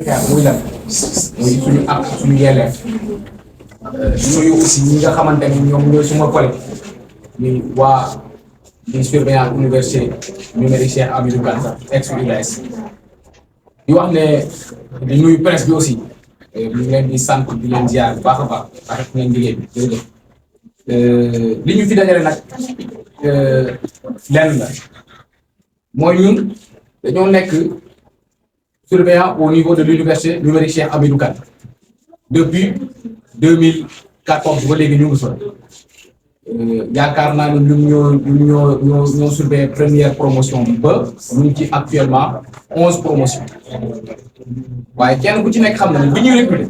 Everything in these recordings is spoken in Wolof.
muy lan muy suñu ak suñu yelleef nuyu aussi ñi nga xamante ne ñoom ñooy suma collègue ni waa di surveillant université numérique Cheikh Hamidou Kane ex UDS di wax ne di nuyu presse bi aussi ñu ngi leen di sant di leen ziar bu baax a baax ak ngeen liggéey bi jërëjëf li ñu fi dajale nag lenn la mooy ñun dañoo nekk surveillant au niveau de l'université numérique Cheikh Hamidou Kane depuis 2014 ba léegi ñu ngi fa yaakaar naa ne ñun ñoo surveiller première promotion ba ñu ngi ci actuellement 11 promotions waaye kenn ku ci nekk xam na ne bi ñuy recruter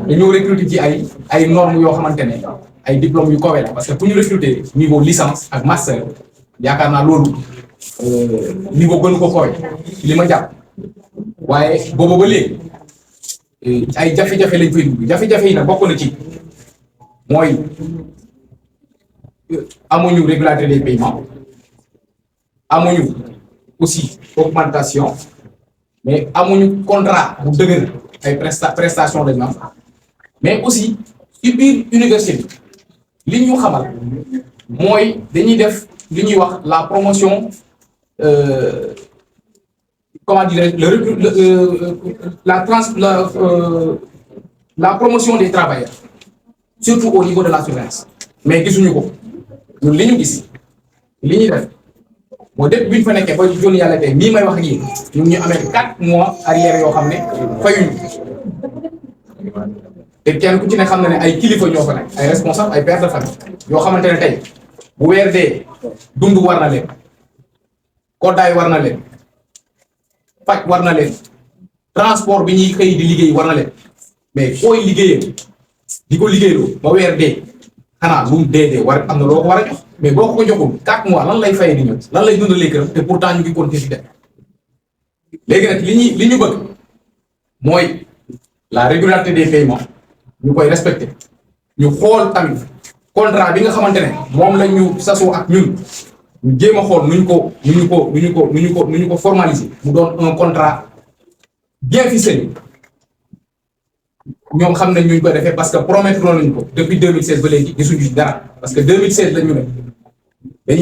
dañoo recruter ci ay normes yoo xamante ne ay diplômes yu kawe la parce que pour ñu recruter niveau licence ak master yaakaar naa loolu niveau gënu ko kawe li ma jàpp waaye boobu ba léegi ay jafe-jafe lañ fay dugg jafe-jafe yi nag bokk na ci mooy amuñu régularité des paiements amuñu aussi augmentation mais amuñu contrat bu dëgër ay prestation lañu am mais aussi ci biir université bi li ñu xamal mooy dañuy def li ñuy wax la promotion comment dirais la promotion des travailleurs surtout au niveau de la surveillance mais gisuñu ko ñun li ñu gis li ñuy def moo depuis bi ñu fa nekkee ba jooni yàlla tey nii may wax ak yéen ñu ngi ñu amee 4 mois arrière yoo xam ne fayuñu te kenn ku ci ne xam na ne ay kilifa ñoo fa nekk ay responsable ay pères de famille yoo xamante ne tey bu weer dee dund war na leen koddaay war na leen faj war na leen transport bi ñuy xëy di liggéey war na leen mais fooy liggéeyee di ko liggéeyloo ba weer dee xanaa lu mu dee war am na loo ko war a jox mais boo ko joxul 4 mois lan lay fay di ñëw lan lay dundalee këram te pourtant ñu ngi continuer ci dem léegi nag li ñu bëgg mooy la régularité des paiements ñu koy respecter ñu xool tamit contrat bi nga xamante ne moom la ñu sasoo ak ñun ñu jéem a xool nu ñu ko formaliser mu doon un contrat bien ficelé ñoom xam nañ ñu ko defee parce que promettre nañu ko depuis 2016 ba léegi gisuñu ci dara parce que 2016 la ñu ne dañ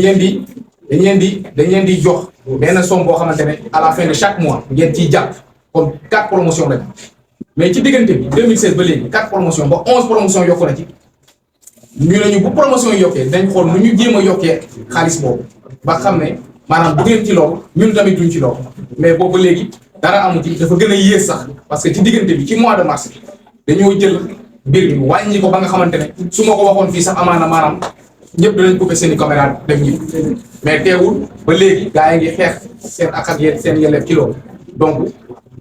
leen di jox benn somme boo xamante ne à la fin de chaque mois ngeen ciy jàpp comme 4 promotions lañ mais ci diggante bi 2016 ba léegi 4 promotions ba 11 promotions yokku na ci ñu ne ñu bu promotion yi yokkee dañ xool nu ñu jéem a yokkee xaalis boobu ba xam ne maanaam bu ngeen ci loolu ñun tamit duñ ci loolu mais boobu ba léegi dara amu ci dafa gën a yées sax parce que ci diggante bi ci mois de mars dañoo jël mbir mi wàññi ko ba nga xamante ne su ma ko waxoon fii sax amaana maanaam ñëpp danañ coupé seen i caméra dem ñi mais teewul ba léegi gaa yi ngi xeex seen ak seen yelleef ci loolu donc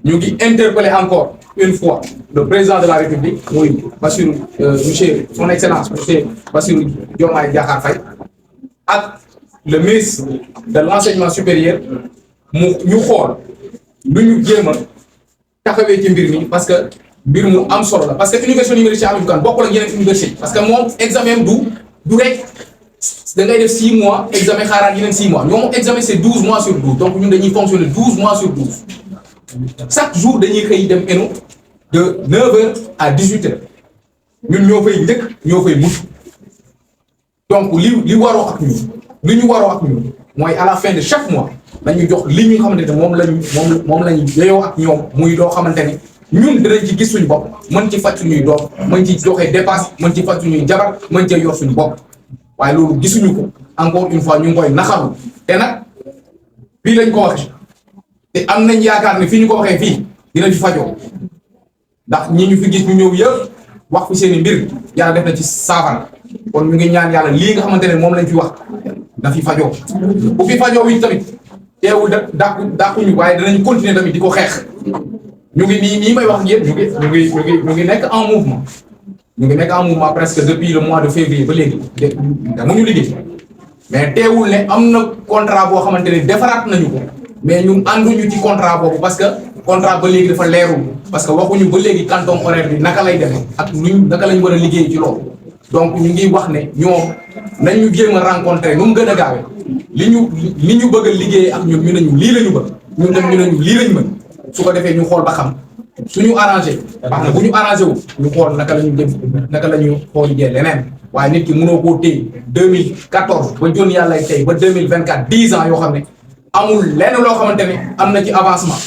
ñu ngi interpeller encore une fois le président de la République muy Bassirou monsieur son excellence monsieur Bassirou Diomaye Diakhar Faye ak le ministre de l'enseignement supérieur mu ñu xool lu ñu jéem a taxawee ci mbir mi parce que mbir mu am solo la parce que université numérique Cheikh Hamidou Kane bokkul ak yeneen université parce que moom examen du rek da ngay def 6 mois examen xaaraat yeneen 6 mois ñoom examen c'est 12 mois sur 12 donc ñun dañuy fonctionner 12 mois sur 12 chaque jour dañuy xëy dem ENO de 9h à 18h ñun ñoo fay njëkk ñoo fay mujj donc li waroo ak ñun li ñu waroo ak ñun mooy à la fin de chaque mois dañu jox li ñu xamante ne moom lañu yeyoo ak ñoom muy loo xamante ne ñun dinañ ci gis suñu bopp mën ci faj suñuy doom mën ci joxe dépense mën ci faj suñuy jabar mën cee yor suñu bopp waaye loolu gisuñu ko encore une fois ñu ngi koy naxaru te nag fii lañ ko waxee te am nañ yaakaar ne fii ñu ko waxee fii dinañ fi fajoo ndax ñi ñu fi gis ñu ñëw yëpp wax fi seen i mbir yàlla def na ci saafara kon ñu ngi ñaan yàlla lii nga xamante ne moom lañ fi wax na fi fajoo bu fi fajoo wi tamit teewul dàquñu waaye danañ continuer tamit di ko xeex ñu ngi nii may wax ak yéen ñu ngi nekk en mouvement ñu ngi nekk en mouvement presque depuis le mois de février ba léegi damuñu liggéey mais teewul ne am na contrat boo xamante ne defaraat nañu ko mais ñun ànduñu ci contrat boobu parce que contrat ba léegi dafa leerul parce que waxuñu ba léegi quantum horaire bi naka lay demee ak naka lañ war a liggéey ci loolu donc ñu ngi wax ne ñoom nañ ñu jéem a rencontrer nu mu gën a gaawee li ñu bëgg a liggéey ak ñun ñu ne ñu lii la ñu bëgg ñun tam ñu ne ñu lii lañ mën su ko defee ñu xool ba xam suñu arrangé baax na bu ñu arrangé wu ñu xool naka la ñu jëm naka la ñu xool jee leneen waaye nit ki mënoo koo téye 2014 ba jon yàlla tey ba 2024 10 ans yoo xam ne amul lenn loo xamante ne am na ci avancement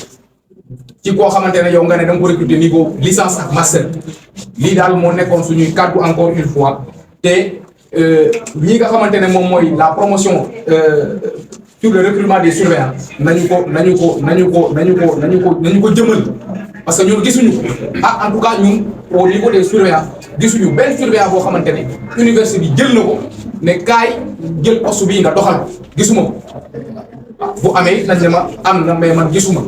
ci koo xamante ne yow nga ne da nga ko recruter niveau licence ak master lii daal moo nekkoon suñuy kàddu encore une fois te ñi nga xamante ne moom mooy la promotion sur le recrutement des surveillants nañu ko jëmal parce que ñun gisuñu en tout cas ñun au niveau des surveillants gisuñu benn surveillant boo xamante ne université bi jël na ko ne kaay jël poste bii nga doxal ko gisuma ko bu amee nañ ne ma am na mais man gisuma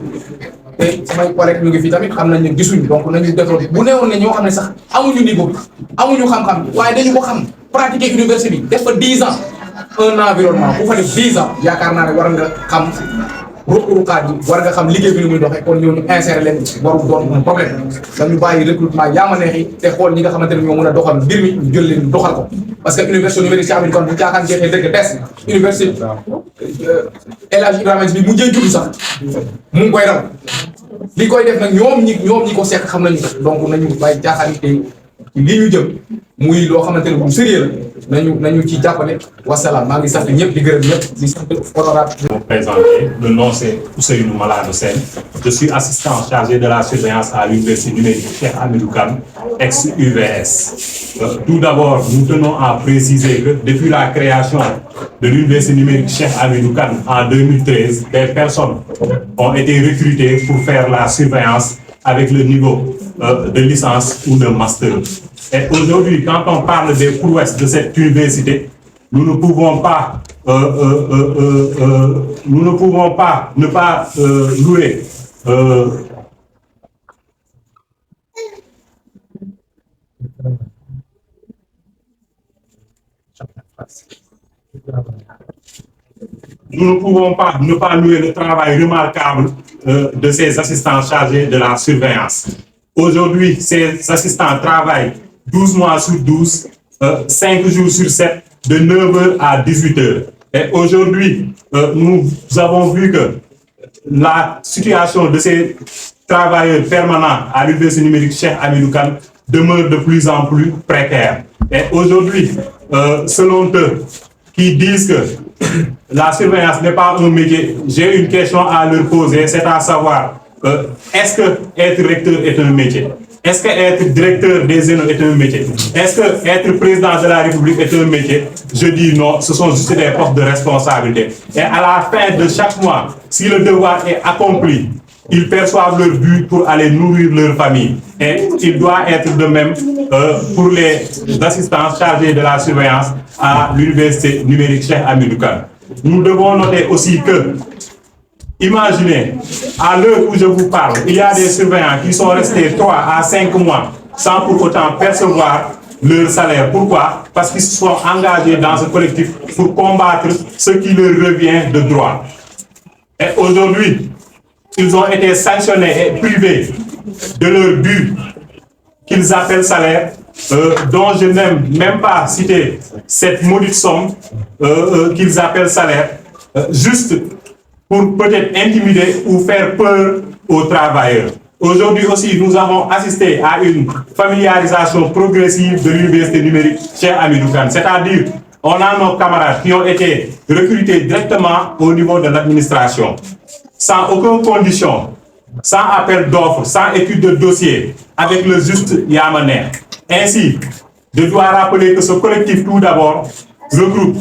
te samay collègues ñu ngi fi tamit xam nañ ne gisuñu donc nañu defoo bu newoon ne ñoo xam ne sax amuñu niveau bi amuñu xam-xam bi waaye dañu ko xam pratiquer université bi def fa 10 ans un environnement bu fa def 10 ans yaakaar naa ne war nga xam ruqaat yi war nga xam liggéey bi ni muy doxee kon ñooñu insérer leen warul doon un problème dañu bàyyi recrutement yaa ma neexi te xool ñi nga xamante ne ñoo mën a doxal mbir mi ñu jël leen doxal ko parce que université numérique Cheikh Hamidou Kane bu caaxaan jeexee dëgg des université El Hadj Ibrahima bi mu jëy judd sax mu ngi koy raw li koy def nag ñoom ñi ko seq xam nañu donc nañu bàyyi caaxaan yi te lii ñu jëm muy loo xamante ne bu sérieux la nañu ci jàppale wasalaam maa ngi sant ñëpp di gërëm ñëpp di sant honorable. Pour présenter, le nom c'est Ousseynou Malade Sène. Je suis assistant chargé de la surveillance à l'université numérique Cheikh Hamidou Kane, ex-UVS. Tout d'abord, nous tenons à préciser que depuis la création de l'université numérique Cheikh Hamidou Kane en 2013, des personnes ont été recrutées pour faire la surveillance avec le niveau de licence ou de master. Et aujourd'hui, quand on parle des prouesses de cette université, nous ne pouvons pas ne pas louer le travail remarquable de ces assistants chargés de la surveillance. Aujourd'hui, ces assistants travaillent 12 mois sur 12, 5 jours sur 7, de 9h à 18h. Et aujourd'hui, nous avons vu que la situation de ces travailleurs permanents à l'université numérique Cheikh Hamidou Kane demeure de plus en plus précaire. Et aujourd'hui, selon eux, qui disent que la surveillance n'est pas un métier, j'ai une question à leur poser, c'est à savoir, est-ce que être recteur est un métier? Est-ce que être directeur des ENO est un métier? Est-ce que être président de la République est un métier? Je dis non, ce sont juste des postes de responsabilité. Et à la fin de chaque mois, si le devoir est accompli, ils perçoivent leur but pour aller nourrir leur famille. Et il doit être de même pour les assistants chargés de la surveillance à l'université numérique Cheikh Hamidou Kane. Nous devons noter aussi que, imaginez, à l'heure où je vous parle, il y a des surveillants qui sont restés 3 à 5 mois sans pour autant percevoir leur salaire. Pourquoi? Parce qu'ils se sont engagés dans ce collectif pour combattre ce qui leur revient de droit. Et aujourd'hui, ils ont été sanctionnés et privés de leur but qu'ils appellent salaire, dont je n'aime même pas citer cette maudite somme qu'ils appellent salaire, juste pour peut-être intimider ou faire peur aux travailleurs. Aujourd'hui aussi, nous avons assisté à une familiarisation progressive de l'université numérique Cheikh Hamidou Kane. C'est-à-dire, on a nos camarades qui ont été recrutés directement au niveau de l'administration, sans aucune condition, sans appel d'offres, sans étude de dossier, avec le juste Yamaner. Ainsi, je dois rappeler que ce collectif, tout d'abord, regroupe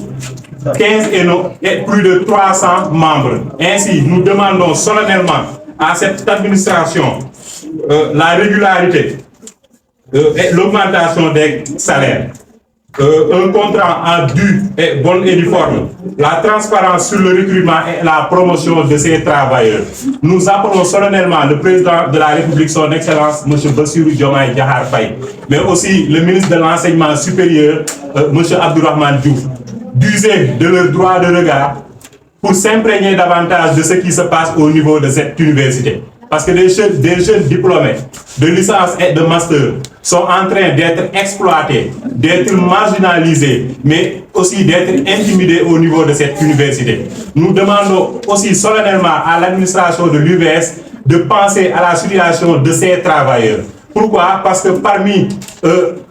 15 ENO et plus de 300 membres. Ainsi, nous demandons solennellement à cette administration la régularité et l'augmentation des salaires, un contrat en due et bonne et due forme, la transparence sur le recrutement et la promotion de ces travailleurs. Nous appelons solennellement le président de la République, son Excellence, M. Bassirou Diomaye Diakhar Faye, mais aussi le ministre de l'Enseignement supérieur, M. Abdourahmane Diouf, d'user de leur droit de regard pour s'imprégner davantage de ce qui se passe au niveau de cette université. Parce que des jeunes diplômés de licence et de master sont en train d'être exploités, d'être marginalisés, mais aussi d'être intimidés au niveau de cette université. Nous demandons aussi solennellement à l'administration de l'UVS de penser à la situation de ces travailleurs. Pourquoi? Parce que parmi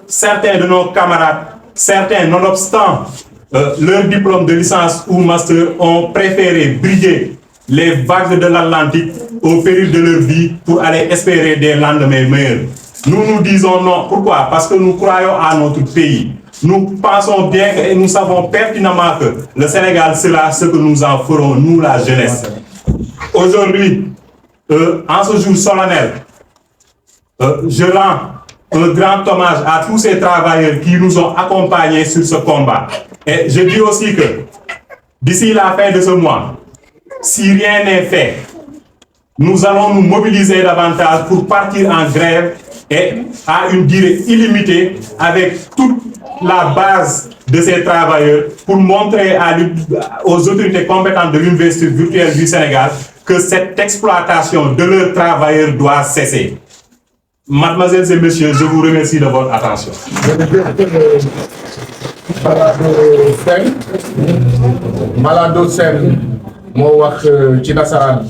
certains de nos camarades, certains, nonobstant leur diplôme de licence ou master, ont préféré briguer les vagues de l'Atlantique au péril de leur vie pour aller espérer des lendemains meilleurs. Nous disons non. Pourquoi? Parce que nous croyons à notre pays. Nous pensons bien et nous savons pertinemment que le Sénégal sera ce que nous en ferons, nous, la jeunesse. Aujourd'hui, en ce jour solennel, je rends un grand hommage à tous ces travailleurs qui nous ont accompagnés sur ce combat. Et je dis aussi que d'ici la fin de ce mois, si rien n'est fait, nous allons nous mobiliser davantage pour partir en grève et à une durée illimitée avec toute la base de ces travailleurs pour montrer aux autorités compétentes de l'Université virtuelle du Sénégal que cette exploitation de leurs travailleurs doit cesser. Mademoiselles et messieurs, je vous remercie de votre attention. Malado Sen moo wax ci nasaraan